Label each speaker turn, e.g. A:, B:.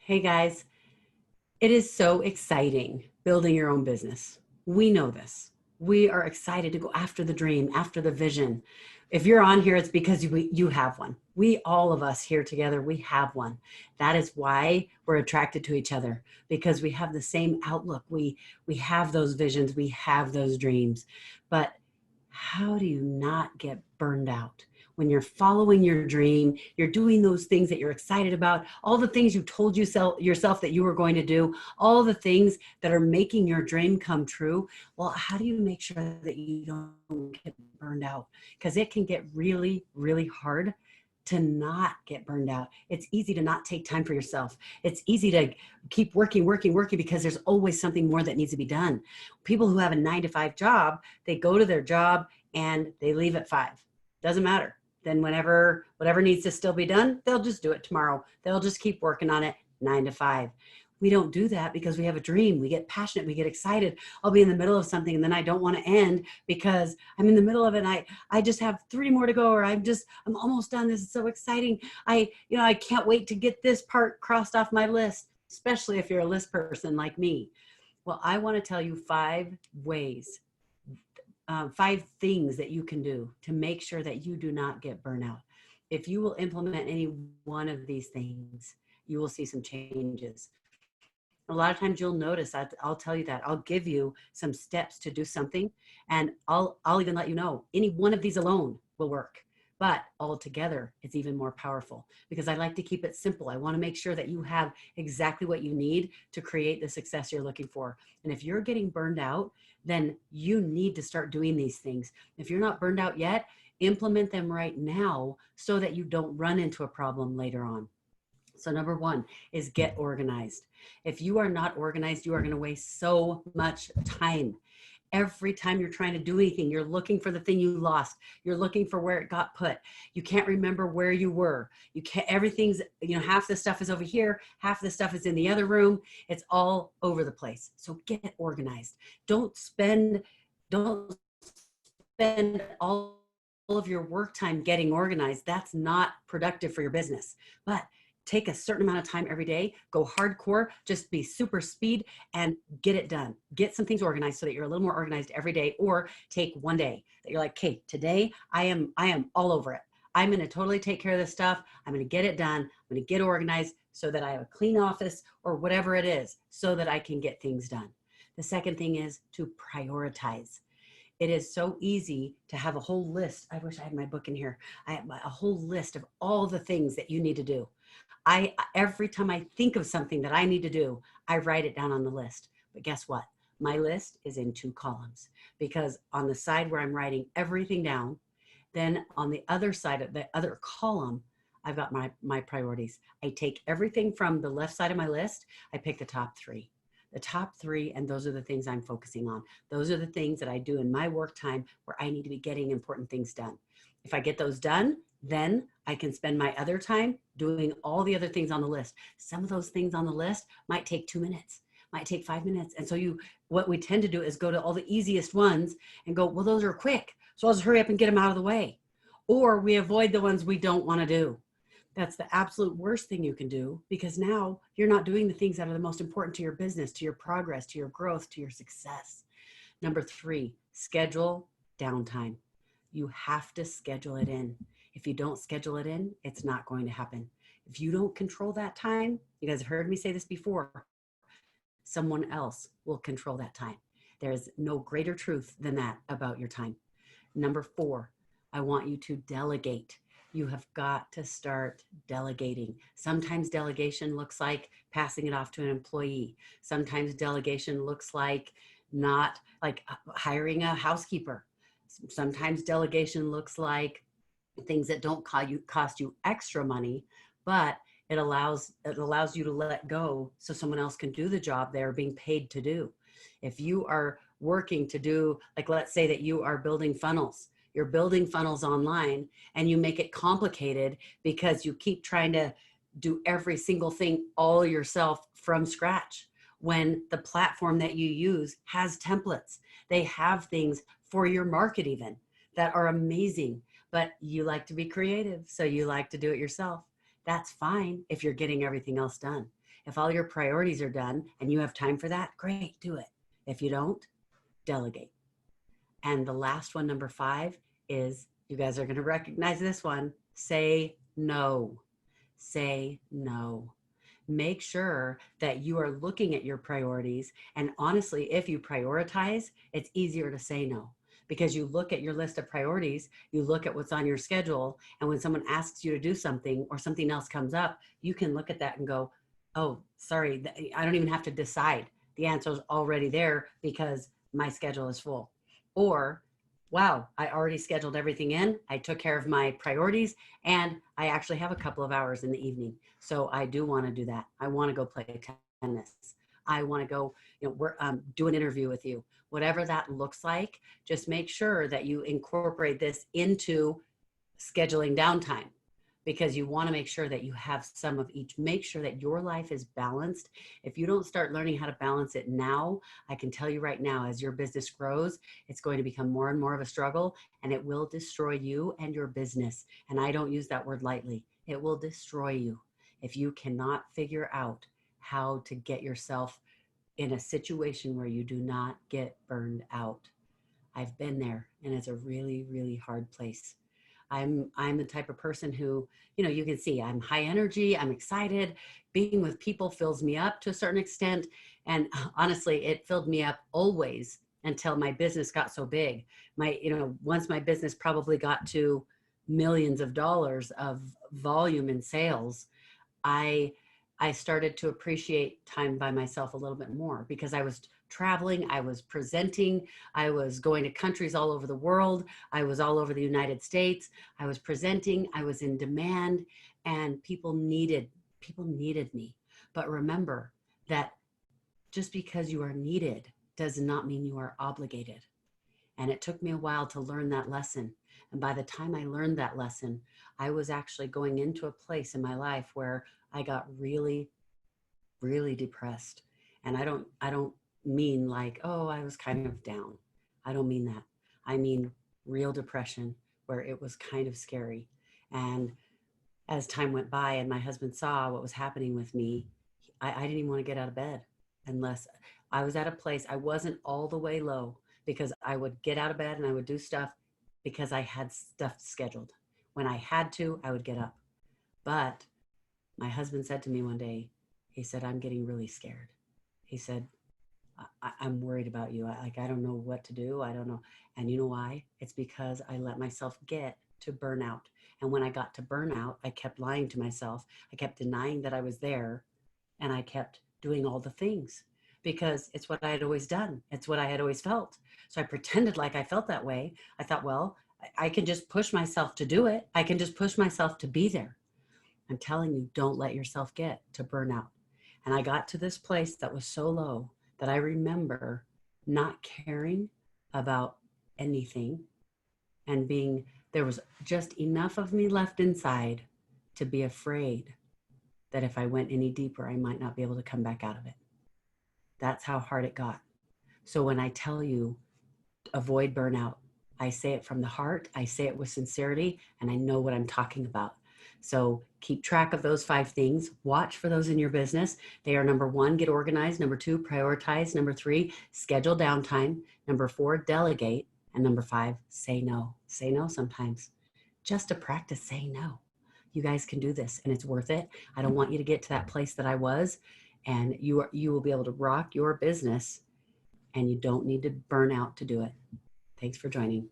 A: Hey guys, it is so exciting building your own business. We know this. We are excited to go after the dream, after the vision. If you're on here, it's because you have one. All of us here together, we have one. That is why we're attracted to each other, because we have the same outlook. We have those visions, we have those dreams. But how do you not get burned out? When you're following your dream, you're doing those things that you're excited about, all the things you told yourself that you were going to do, all the things that are making your dream come true. Well, how do you make sure that you don't get burned out? Because it can get really, really hard to not get burned out. It's easy to not take time for yourself. It's easy to keep working because there's always something more that needs to be done. People who have a 9-to-5 job, they go to their job and they leave at 5. Doesn't matter. Then whatever needs to still be done, they'll just do it tomorrow. They'll just keep working on it 9 to 5. We don't do that because we have a dream. We get passionate. We get excited. I'll be in the middle of something and then I don't want to end because I'm in the middle of it. And I just have 3 more to go, or I'm almost done. This is so exciting. I can't wait to get this part crossed off my list, especially if you're a list person like me. Well, I want to tell you 5 ways, 5 things that you can do to make sure that you do not get burnout. If you will implement any one of these things, you will see some changes. A lot of times you'll notice, I'll tell you that. I'll give you some steps to do something, and I'll even let you know any one of these alone will work. But all together, it's even more powerful because I like to keep it simple. I want to make sure that you have exactly what you need to create the success you're looking for. And if you're getting burned out, then you need to start doing these things. If you're not burned out yet, implement them right now so that you don't run into a problem later on. So number 1 is get organized. If you are not organized, you are going to waste so much time. Every time you're trying to do anything, you're looking for the thing you lost. You're looking for where it got put. You can't remember where you were. You can't, everything's, half the stuff is over here. Half the stuff is in the other room. It's all over the place. So get organized. Don't spend all of your work time getting organized. That's not productive for your business. But take a certain amount of time every day, go hardcore, just be super speed and get it done. Get some things organized so that you're a little more organized every day, or take one day that you're like, okay, today I am all over it. I'm going to totally take care of this stuff. I'm going to get it done. I'm going to get organized so that I have a clean office or whatever it is so that I can get things done. The second thing is to prioritize. It is so easy to have a whole list. I wish I had my book in here. I have a whole list of all the things that you need to do. Every time I think of something that I need to do, I write it down on the list. But guess what? My list is in 2 columns, because on the side where I'm writing everything down, then on the other side of the other column, I've got my priorities. I take everything from the left side of my list. I pick the top 3. The top 3, and those are the things I'm focusing on. Those are the things that I do in my work time where I need to be getting important things done. If I get those done, then I can spend my other time doing all the other things on the list. Some of those things on the list might take 2 minutes, might take 5 minutes. And so what we tend to do is go to all the easiest ones and go, well, those are quick, so I'll just hurry up and get them out of the way. Or we avoid the ones we don't want to do. That's the absolute worst thing you can do, because now you're not doing the things that are the most important to your business, to your progress, to your growth, to your success. Number 3, schedule downtime. You have to schedule it in. If you don't schedule it in, it's not going to happen. If you don't control that time, you guys have heard me say this before, someone else will control that time. There is no greater truth than that about your time. Number 4, I want you to delegate. You have got to start delegating. Sometimes delegation looks like passing it off to an employee. Sometimes delegation looks like not like hiring a housekeeper. Sometimes delegation looks like things that don't cost you extra money, but it allows you to let go so someone else can do the job they're being paid to do. If you are working to do, like, let's say that you are building funnels, you're building funnels online, and you make it complicated because you keep trying to do every single thing all yourself from scratch, when the platform that you use has templates. They have things for your market even that are amazing, but you like to be creative, so you like to do it yourself. That's fine if you're getting everything else done. If all your priorities are done and you have time for that, great, do it. If you don't, delegate. And the last one, number 5, is, you guys are going to recognize this one, say no. Say no. Make sure that you are looking at your priorities. And honestly, if you prioritize, it's easier to say no, because you look at your list of priorities, you look at what's on your schedule, and when someone asks you to do something or something else comes up, you can look at that and go, oh, sorry, I don't even have to decide. The answer is already there because my schedule is full. Or, wow, I already scheduled everything in. I took care of my priorities, and I actually have a couple of hours in the evening. So I do want to do that. I want to go play tennis. I want to go, do an interview with you. Whatever that looks like, just make sure that you incorporate this into scheduling downtime, because you want to make sure that you have some of each. Make sure that your life is balanced. If you don't start learning how to balance it now, I can tell you right now, as your business grows, it's going to become more and more of a struggle, and it will destroy you and your business. And I don't use that word lightly. It will destroy you if you cannot figure out how to get yourself in a situation where you do not get burned out. I've been there, and it's a really, really hard place. I'm the type of person who, you can see I'm high energy. I'm excited. Being with people fills me up to a certain extent. And honestly, it filled me up always until my business got so big. Once my business probably got to millions of dollars of volume in sales, I started to appreciate time by myself a little bit more, because I was traveling, I was presenting, I was going to countries all over the world, I was all over the United States, I was presenting, I was in demand, and people needed me. But remember that just because you are needed does not mean you are obligated. And it took me a while to learn that lesson. And by the time I learned that lesson, I was actually going into a place in my life where I got really, really depressed. And I don't mean like, oh, I was kind of down. I don't mean that. I mean real depression, where it was kind of scary. And as time went by and my husband saw what was happening with me, I didn't even want to get out of bed unless I was at a place. I wasn't all the way low, because I would get out of bed and I would do stuff because I had stuff scheduled. When I had to, I would get up. But my husband said to me one day, he said, I'm getting really scared. He said, I'm worried about you. I don't know what to do. I don't know. And you know why? It's because I let myself get to burnout. And when I got to burnout, I kept lying to myself. I kept denying that I was there. And I kept doing all the things because it's what I had always done. It's what I had always felt. So I pretended like I felt that way. I thought, well, I can just push myself to do it. I can just push myself to be there. I'm telling you, don't let yourself get to burnout. And I got to this place that was so low that I remember not caring about anything, and there was just enough of me left inside to be afraid that if I went any deeper, I might not be able to come back out of it. That's how hard it got. So when I tell you, avoid burnout, I say it from the heart, I say it with sincerity, and I know what I'm talking about. So keep track of those 5 things. Watch for those in your business. They are: number 1, get organized. Number 2, prioritize. Number 3, schedule downtime. Number 4, delegate. And number 5, say no. Say no sometimes, just to practice saying no. You guys can do this, and it's worth it. I don't want you to get to that place that I was, and you will be able to rock your business, and you don't need to burn out to do it. Thanks for joining.